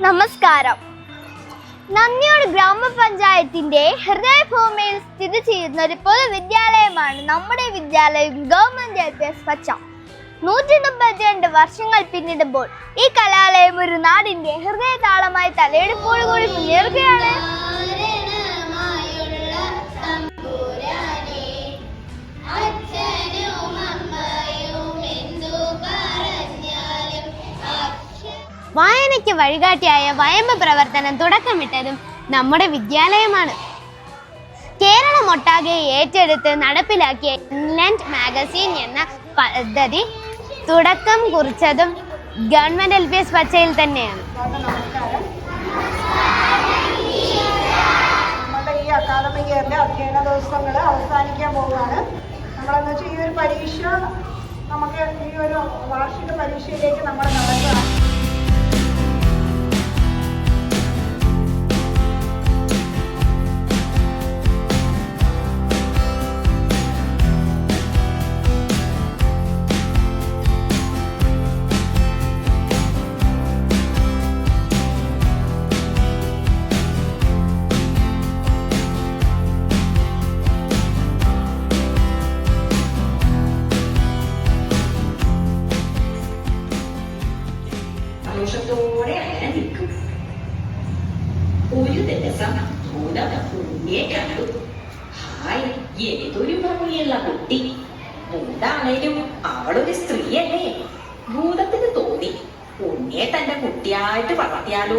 നമസ്കാരം. നന്ദിയോട് ഗ്രാമപഞ്ചായത്തിന്റെ ഹൃദയഭൂമിയിൽ സ്ഥിതി ചെയ്യുന്ന ഒരു പൊതുവിദ്യാലയമാണ് നമ്മുടെ വിദ്യാലയം ഗവൺമെന്റ് LPS പച്ച. 132 വർഷങ്ങൾ പിന്നിടുമ്പോൾ ഈ കലാലയം ഒരു നാടിന്റെ ഹൃദയതാളമായി തലയെടുപ്പോടുകൂടി മുന്നേറുകയാണ്. വായനയ്ക്ക് വഴികാട്ടിയായ വയമ്പ് പ്രവർത്തനം തുടക്കമിട്ടതും നമ്മുടെ വിദ്യാലയമാണ്. കേരളമൊട്ടാകെ ഏറ്റെടുത്ത് നടപ്പിലാക്കിയ ഇൻലാൻഡ് മാഗസിൻ എന്ന പദ്ധതി തുടക്കം കുറിച്ചതും ഗവൺമെന്റ് LPS പച്ചയിൽ തന്നെയാണ്. നമ്മുടെ ഈ അക്കാദമിക് ഇയറിന്റെ അധ്യയന ദിവസങ്ങൾ അവസാനിക്കാൻ പോവുകയാണ്. നമ്മളെന്ന് വെച്ചാൽ ഈ ഒരു പരീക്ഷ നമുക്ക് ഈ ഒരു വാർഷിക പരീക്ഷയിലേക്ക് നമ്മൾ നടക്കുകയാണ്. സന്തോഷത്തോടെ അങ്ങനെ നിൽക്കും. ഒരു ദിവസം ഭൂതം കുഞ്ഞെ കണ്ടു. ഹായ്, ഏതൊരു ഭംഗിയുള്ള കുട്ടി. ഭൂതാണേലും അവളൊരു സ്ത്രീയല്ലേ. ഭൂതത്തിന് തോന്നി ഉണ്ണിയെ തന്റെ കുട്ടിയായിട്ട് വളർത്തിയാലോ.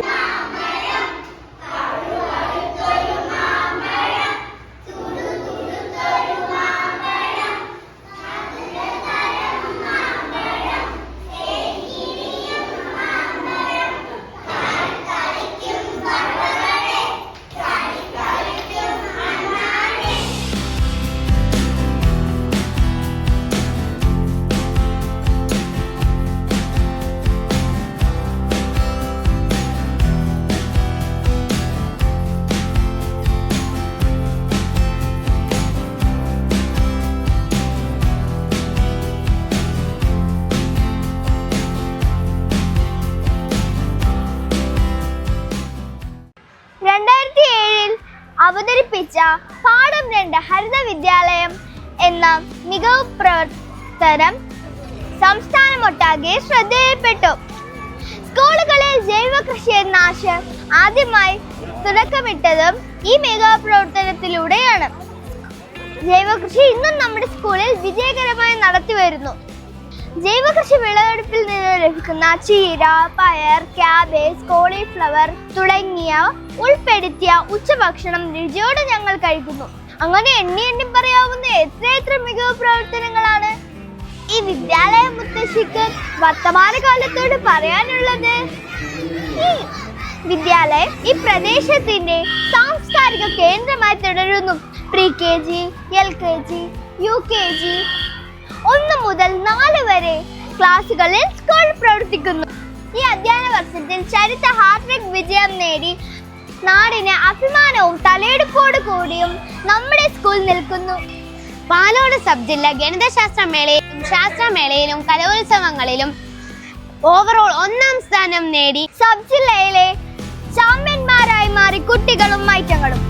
അവതരിപ്പിച്ച പാഠം 2 ഹരിത വിദ്യാലയം എന്ന മികവ് പ്രവർത്തനം സംസ്ഥാനമൊട്ടാകെ ശ്രദ്ധയിൽപ്പെട്ടു. സ്കൂളുകളിൽ ജൈവ കൃഷി എന്ന ആശയം ആദ്യമായി തുടക്കമിട്ടതും ഈ മികവ് പ്രവർത്തനത്തിലൂടെയാണ്. ജൈവ കൃഷി ഇന്നും നമ്മുടെ സ്കൂളിൽ വിജയകരമായി നടത്തി വരുന്നു. ജൈവ കൃഷി വിളവെടുപ്പിൽ നിന്ന് ലഭിക്കുന്ന ചീര, പയർ, ക്യാബേജ്, കോളിഫ്ലവർ തുടങ്ങിയവ ഉൾപ്പെടുത്തിയ ഉച്ചഭക്ഷണം രുചിയോടെ ഞങ്ങൾ കഴിക്കുന്നു. അങ്ങനെ എണ്ണി പറയാവുന്ന എത്ര മികവ് പ്രവർത്തനങ്ങളാണ്. ഈ വിദ്യാലയ മുത്തശ്ശിക്ക് വർത്തമാനകാലത്തോട് പറയാനുള്ളത്, ഈ വിദ്യാലയം ഈ പ്രദേശത്തിന്റെ സാംസ്കാരിക കേന്ദ്രമായി തുടരുന്നു. pre-KG, LKG, UKG 1 മുതൽ 4 വരെ ക്ലാസുകളിൽ സ്കൂൾ പ്രവർത്തിക്കുന്നു. ഈ അധ്യയന വർഷത്തിൽ ചരിത്ര ഹാട്രിക് വിജയം നേടി നാടിന് അഭിമാനവും തലയെടുപ്പോടു കൂടിയും നമ്മുടെ സ്കൂൾ നിൽക്കുന്നു. പാലോട് സബ് ജില്ല ഗണിതശാസ്ത്രമേളയിലും ശാസ്ത്രമേളയിലും കലോത്സവങ്ങളിലും ഓവറോൾ 1ാം സ്ഥാനം നേടി സബ് ജില്ലയിലെ ചാമ്പ്യന്മാരായി മാറി കുട്ടികളും ഐറ്റങ്ങളും.